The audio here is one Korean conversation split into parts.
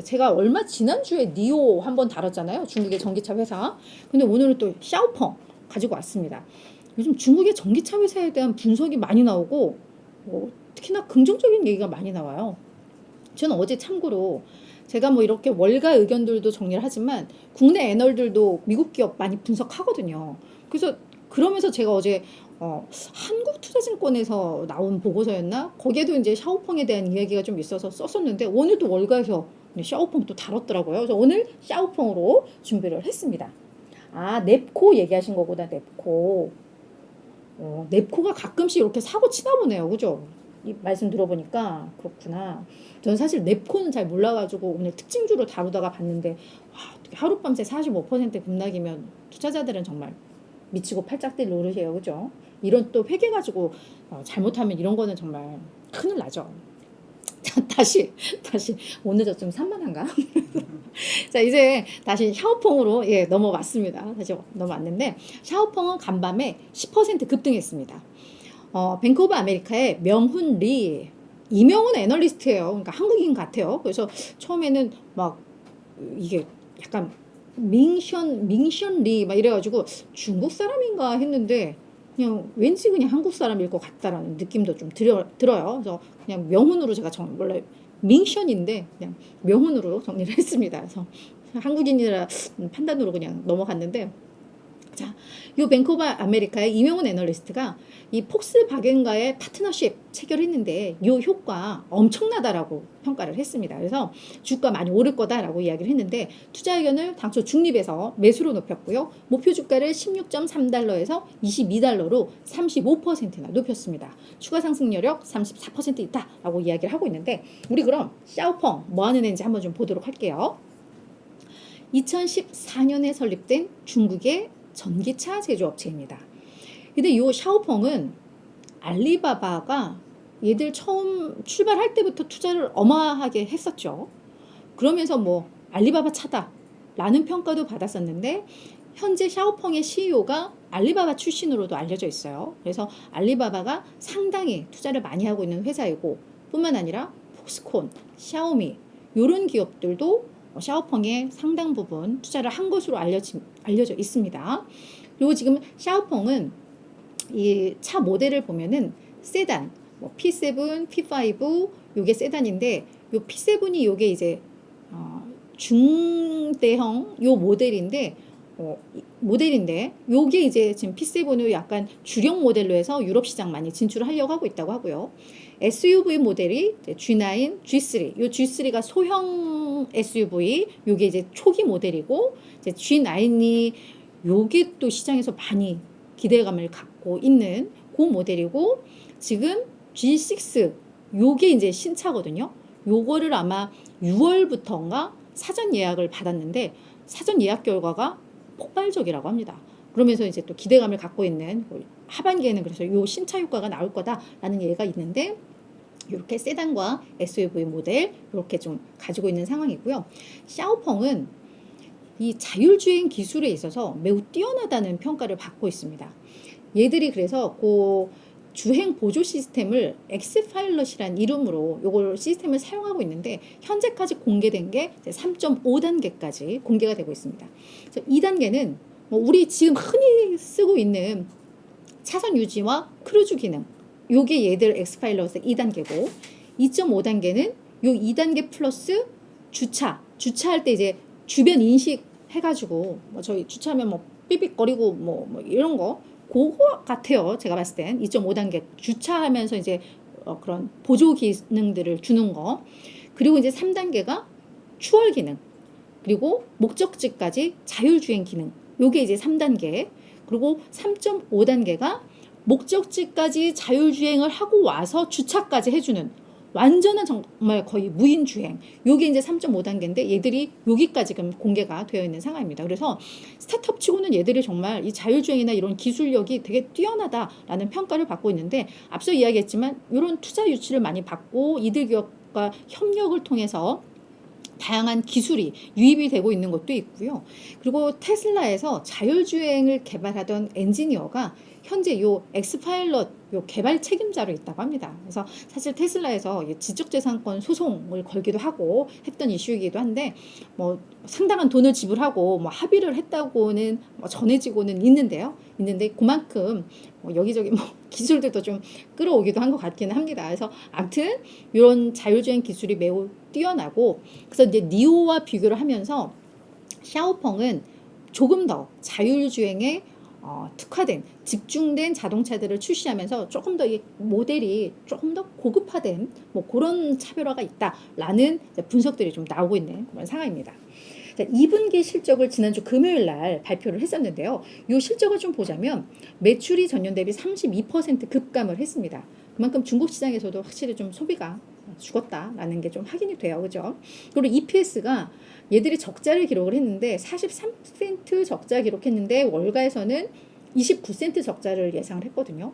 제가 얼마 지난주에 니오 한번 다뤘잖아요. 중국의 전기차 회사. 근데 오늘은 또 샤오펑 가지고 왔습니다. 요즘 중국의 전기차 회사에 대한 분석이 많이 나오고 특히나 긍정적인 얘기가 많이 나와요. 저는 어제 참고로 제가 뭐 이렇게 월가 의견들도 정리를 하지만 국내 애널들도 미국 기업 많이 분석하거든요. 그래서 그러면서 제가 어제 한국투자증권에서 나온 보고서였나? 거기에도 이제 샤오펑에 대한 이야기가 좀 있어서 썼었는데 오늘도 월가에서 샤오펑 또 다뤘더라고요. 그래서 오늘 샤오펑으로 준비를 했습니다. 아, 넵코 얘기하신 거구나, 넵코. 넵코가 가끔씩 이렇게 사고 치나 보네요. 그죠? 이 말씀 들어보니까 그렇구나. 저는 사실 넵코는 잘 몰라가지고 오늘 특징주로 다루다가 봤는데 와, 어떻게 하룻밤새 45% 급락이면 투자자들은 정말 미치고 팔짝 뛸 노릇이에요. 그죠? 이런 또 회계 가지고 잘못하면 이런 거는 정말 큰일 나죠. 자, 다시 오늘 저좀 산만한가? 자, 이제 다시 샤오펑으로 넘어왔습니다. 다시 넘어왔는데 샤오펑은 간밤에 10% 급등했습니다. 뱅크 오브 아메리카의 명훈 리, 이명훈 애널리스트예요. 그러니까 한국인 같아요. 그래서 처음에는 막 이게 약간 밍션 리 막 이래가지고 중국 사람인가 했는데 그냥 왠지 그냥 한국 사람일 것 같다라는 느낌도 좀 들어요. 그래서 그냥 명훈으로 제가 원래 밍션인데 그냥 명훈으로 정리를 했습니다. 그래서 한국인이라 판단으로 그냥 넘어갔는데, 자, 요 뱅크 오브 아메리카의 이명훈 애널리스트가 이 폭스바겐과의 파트너십 체결했는데 요 효과 엄청나다라고 평가를 했습니다. 그래서 주가 많이 오를 거다라고 이야기를 했는데 투자 의견을 당초 중립에서 매수로 높였고요. 목표 주가를 16.3달러에서 22달러로 35%나 높였습니다. 추가 상승 여력 34% 있다라고 이야기를 하고 있는데, 우리 그럼 샤오펑 뭐 하는 애인지 한번 좀 보도록 할게요. 2014년에 설립된 중국의 전기차 제조업체입니다. 근데 이 샤오펑은 알리바바가 얘들 처음 출발할 때부터 투자를 어마하게 했었죠. 그러면서 뭐 알리바바 차다 라는 평가도 받았었는데 현재 샤오펑의 CEO가 알리바바 출신으로도 알려져 있어요. 그래서 알리바바가 상당히 투자를 많이 하고 있는 회사이고, 뿐만 아니라 폭스콘, 샤오미 이런 기업들도 샤오펑에 상당 부분 투자를 한 것으로 알려져 있습니다. 그리고 지금 샤오펑은 이 차 모델을 보면은 세단, 뭐 P7, P5 요게 세단인데 요 P7이 요게 이제 중대형 요 모델인데 요게 이제 지금 P7을 약간 주력 모델로 해서 유럽 시장 많이 진출을 하려고 하고 있다고 하고요. SUV 모델이 G9, G3. 요 G3가 소형 SUV, 요게 이제 초기 모델이고, 이제 G9이 요게 또 시장에서 많이 기대감을 갖고 있는 그 모델이고, 지금 G6 요게 이제 신차거든요. 요거를 아마 6월부터인가 사전 예약을 받았는데 사전 예약 결과가 폭발적이라고 합니다. 그러면서 이제 또 기대감을 갖고 있는 하반기에는 그래서 요 신차 효과가 나올 거다라는 얘기가 있는데, 이렇게 세단과 SUV 모델 이렇게 좀 가지고 있는 상황이고요. 샤오펑은 이 자율주행 기술에 있어서 매우 뛰어나다는 평가를 받고 있습니다. 얘들이 그래서 그 주행 보조 시스템을 엑스파일럿이란 이름으로 요걸 시스템을 사용하고 있는데 현재까지 공개된 게 3.5단계까지 공개가 되고 있습니다. 그래서 2단계는 뭐 우리 지금 흔히 쓰고 있는 차선 유지와 크루즈 기능, 요게 얘들 엑스파일럿의 2단계고, 2.5단계는 요 2단계 플러스 주차할 때 이제 주변 인식 해가지고 뭐 저희 주차하면 뭐 삐삐거리고 뭐 이런 거 그거 같아요. 제가 봤을 땐 2.5단계 주차하면서 이제 그런 보조 기능들을 주는 거. 그리고 이제 3단계가 추월 기능, 그리고 목적지까지 자율주행 기능, 요게 이제 3단계. 그리고 3.5단계가 목적지까지 자율주행을 하고 와서 주차까지 해주는 완전한 정말 거의 무인주행. 요게 이제 3.5단계인데 얘들이 여기까지 지금 공개가 되어 있는 상황입니다. 그래서 스타트업 치고는 얘들이 정말 이 자율주행이나 이런 기술력이 되게 뛰어나다라는 평가를 받고 있는데, 앞서 이야기했지만 이런 투자 유치를 많이 받고 이들 기업과 협력을 통해서 다양한 기술이 유입이 되고 있는 것도 있고요. 그리고 테슬라에서 자율주행을 개발하던 엔지니어가 현재 요 엑스파일럿 요 개발 책임자로 있다고 합니다. 그래서 사실 테슬라에서 지적재산권 소송을 걸기도 하고 했던 이슈이기도 한데 뭐 상당한 돈을 지불하고 뭐 합의를 했다고는 뭐 전해지고는 있는데 그만큼 뭐 여기저기 뭐 기술들도 좀 끌어오기도 한 것 같기는 합니다. 그래서 아무튼 이런 자율주행 기술이 매우 뛰어나고 그래서 이제 니오와 비교를 하면서 샤오펑은 조금 더 자율주행에 특화된 집중된 자동차들을 출시하면서 조금 더 이 모델이 조금 더 고급화된 뭐 그런 차별화가 있다라는 분석들이 좀 나오고 있는 그런 상황입니다. 자, 2분기 실적을 지난주 금요일 날 발표를 했었는데요. 이 실적을 좀 보자면 매출이 전년 대비 32% 급감을 했습니다. 그만큼 중국 시장에서도 확실히 좀 소비가 죽었다라는 게 좀 확인이 돼요. 그죠? 그리고 EPS가 얘들이 적자를 기록을 했는데 43% 적자 기록했는데 월가에서는 29센트 적자를 예상을 했거든요.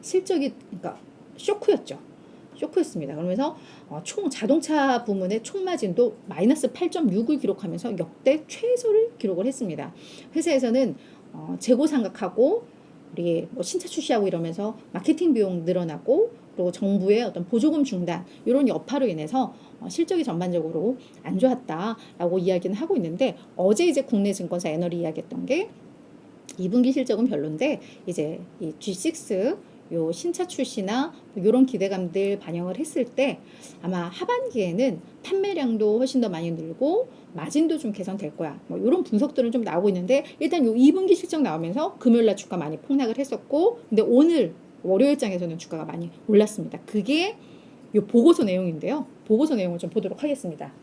실적이 그러니까 쇼크였습니다. 그러면서 총 자동차 부문의 총 마진도 마이너스 8.6을 기록하면서 역대 최소를 기록을 했습니다. 회사에서는 재고 상각하고 우리 뭐 신차 출시하고 이러면서 마케팅 비용 늘어나고 그리고 정부의 어떤 보조금 중단 이런 여파로 인해서 실적이 전반적으로 안 좋았다라고 이야기는 하고 있는데 어제 이제 국내 증권사 애널이 이야기했던 게 2분기 실적은 별론데 이제 이 G6 요 신차 출시나 이런 기대감들 반영을 했을 때 아마 하반기에는 판매량도 훨씬 더 많이 늘고 마진도 좀 개선될 거야. 뭐 이런 분석들은 좀 나오고 있는데 일단 요 2분기 실적 나오면서 금요일날 주가 많이 폭락을 했었고 근데 오늘 월요일장에서는 주가가 많이 올랐습니다. 그게 요 보고서 내용인데요. 보고서 내용을 좀 보도록 하겠습니다.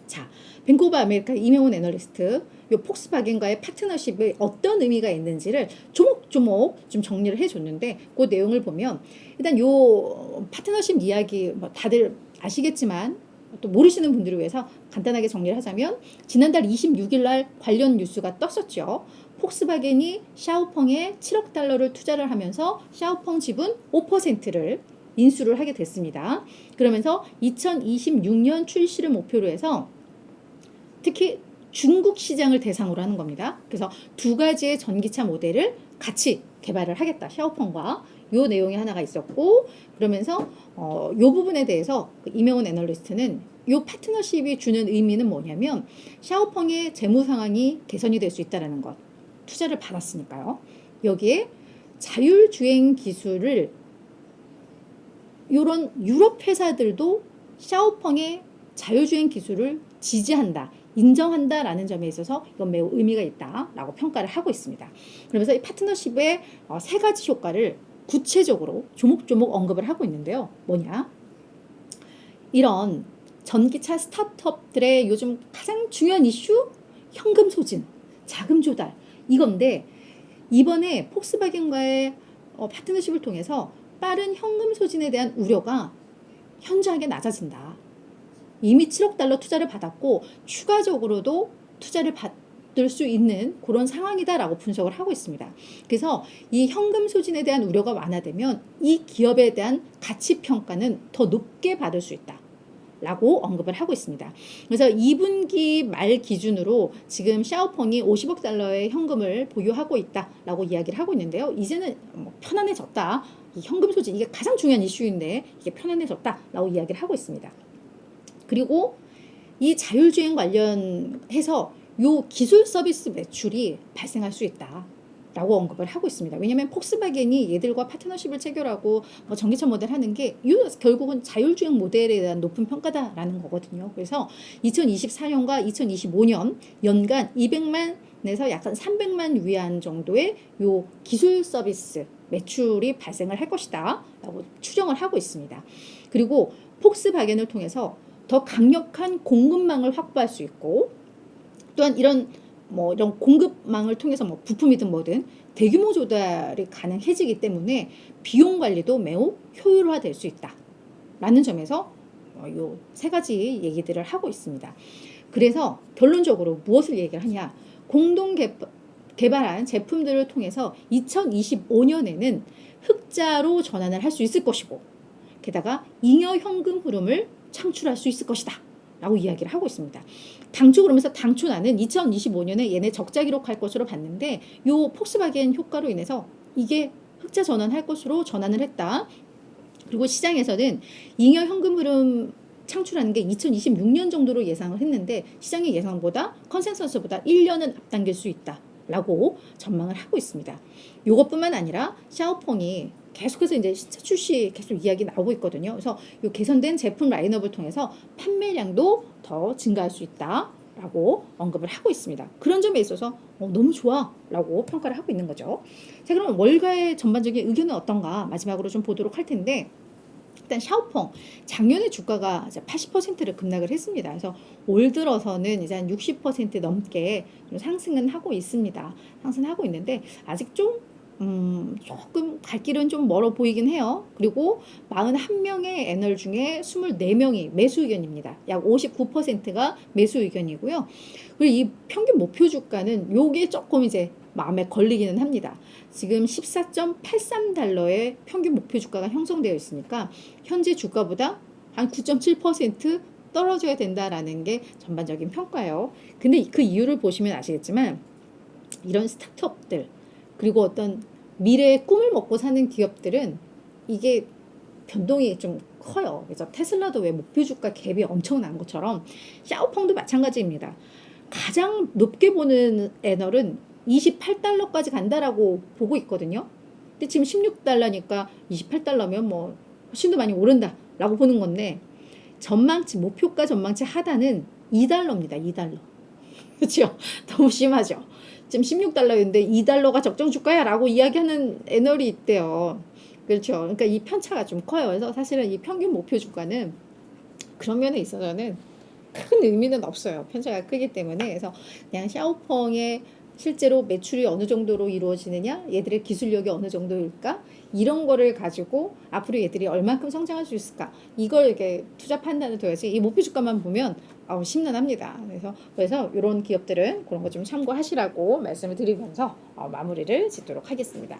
자, 뱅크 오브 아메리카 이명훈 애널리스트 요 폭스바겐과의 파트너십에 어떤 의미가 있는지를 조목조목 좀 정리를 해줬는데 그 내용을 보면 일단 요 파트너십 이야기 뭐 다들 아시겠지만 또 모르시는 분들을 위해서 간단하게 정리를 하자면 지난달 26일 날 관련 뉴스가 떴었죠. 폭스바겐이 샤오펑에 7억 달러를 투자를 하면서 샤오펑 지분 5%를 인수를 하게 됐습니다. 그러면서 2026년 출시를 목표로 해서 특히 중국 시장을 대상으로 하는 겁니다. 그래서 두 가지의 전기차 모델을 같이 개발을 하겠다. 샤오펑과 요 내용이 하나가 있었고 그러면서 요 부분에 대해서 이명훈 애널리스트는 요 파트너십이 주는 의미는 뭐냐면 샤오펑의 재무 상황이 개선이 될 수 있다는 것. 투자를 받았으니까요. 여기에 자율주행 기술을 이런 유럽 회사들도 샤오펑의 자율주행 기술을 지지한다, 인정한다라는 점에 있어서 이건 매우 의미가 있다라고 평가를 하고 있습니다. 그러면서 이 파트너십의 세 가지 효과를 구체적으로 조목조목 언급을 하고 있는데요. 뭐냐? 이런 전기차 스타트업들의 요즘 가장 중요한 이슈? 현금 소진, 자금 조달 이건데 이번에 폭스바겐과의 파트너십을 통해서 빠른 현금 소진에 대한 우려가 현저하게 낮아진다. 이미 7억 달러 투자를 받았고 추가적으로도 투자를 받을 수 있는 그런 상황이다라고 분석을 하고 있습니다. 그래서 이 현금 소진에 대한 우려가 완화되면 이 기업에 대한 가치 평가는 더 높게 받을 수 있다. 라고 언급을 하고 있습니다. 그래서 2분기 말 기준으로 지금 샤오펑이 50억 달러의 현금을 보유하고 있다라고 이야기를 하고 있는데요. 이제는 뭐 편안해졌다. 이 현금 소진 이게 가장 중요한 이슈인데 이게 편안해졌다라고 이야기를 하고 있습니다. 그리고 이 자율주행 관련해서 요 기술 서비스 매출이 발생할 수 있다. 라고 언급을 하고 있습니다. 왜냐하면 폭스바겐이 얘들과 파트너십을 체결하고 전기차 모델 하는 게 결국은 자율주행 모델에 대한 높은 평가다라는 거거든요. 그래서 2024년과 2025년 연간 200만에서 약간 300만 위안 정도의 요 기술 서비스 매출이 발생을 할 것이다 라고 추정을 하고 있습니다. 그리고 폭스바겐을 통해서 더 강력한 공급망을 확보할 수 있고 또한 이런 공급망을 통해서 부품이든 뭐든 대규모 조달이 가능해지기 때문에 비용 관리도 매우 효율화될 수 있다라는 점에서 요 세 가지 얘기들을 하고 있습니다. 그래서 결론적으로 무엇을 얘기를 하냐? 공동 개발한 제품들을 통해서 2025년에는 흑자로 전환을 할 수 있을 것이고 게다가 잉여 현금 흐름을 창출할 수 있을 것이다. 라고 이야기를 하고 있습니다. 그러면서 당초 나는 2025년에 얘네 적자 기록할 것으로 봤는데 요 폭스바겐 효과로 인해서 이게 흑자 전환할 것으로 전환을 했다. 그리고 시장에서는 잉여 현금 흐름 창출하는 게 2026년 정도로 예상을 했는데 시장의 예상보다 컨센서스보다 1년은 앞당길 수 있다라고 전망을 하고 있습니다. 이것뿐만 아니라 샤오펑이 계속해서 이제 신차 출시 계속 이야기 나오고 있거든요. 그래서 이 개선된 제품 라인업을 통해서 판매량도 더 증가할 수 있다라고 언급을 하고 있습니다. 그런 점에 있어서 너무 좋아라고 평가를 하고 있는 거죠. 자, 그럼 월가의 전반적인 의견은 어떤가 마지막으로 좀 보도록 할 텐데, 일단 샤오펑 작년에 주가가 이제 80%를 급락을 했습니다. 그래서 올 들어서는 이제 한 60% 넘게 좀 상승은 하고 있습니다. 상승하고 있는데 아직 좀 조금 갈 길은 좀 멀어 보이긴 해요. 그리고 41명의 애널 중에 24명이 매수 의견입니다. 약 59%가 매수 의견이고요. 그리고 이 평균 목표 주가는 요게 조금 이제 마음에 걸리기는 합니다. 지금 14.83달러의 평균 목표 주가가 형성되어 있으니까 현재 주가보다 한 9.7% 떨어져야 된다라는 게 전반적인 평가예요. 근데 그 이유를 보시면 아시겠지만 이런 스타트업들 그리고 어떤 미래의 꿈을 먹고 사는 기업들은 이게 변동이 좀 커요. 그래서 테슬라도 왜 목표 주가 갭이 엄청난 것처럼 샤오펑도 마찬가지입니다. 가장 높게 보는 애널은 28달러까지 간다라고 보고 있거든요. 근데 지금 16달러니까 28달러면 뭐 훨씬 더 많이 오른다라고 보는 건데 전망치 목표가 전망치 하단은 2달러입니다. 2달러. 그렇죠? 너무 심하죠. 지금 16달러인데 2달러가 적정 주가야라고 이야기하는 애널이 있대요. 그렇죠. 그러니까 이 편차가 좀 커요. 그래서 사실은 이 평균 목표 주가는 그런 면에 있어서는 큰 의미는 없어요. 편차가 크기 때문에. 그래서 그냥 샤오펑의 실제로 매출이 어느 정도로 이루어지느냐, 얘들의 기술력이 어느 정도일까, 이런 거를 가지고 앞으로 얘들이 얼만큼 성장할 수 있을까, 이걸 이렇게 투자 판단을 둬야지 이 목표 주가만 보면 심란합니다. 그래서 이런 기업들은 그런 거 좀 참고하시라고 말씀을 드리면서 마무리를 짓도록 하겠습니다.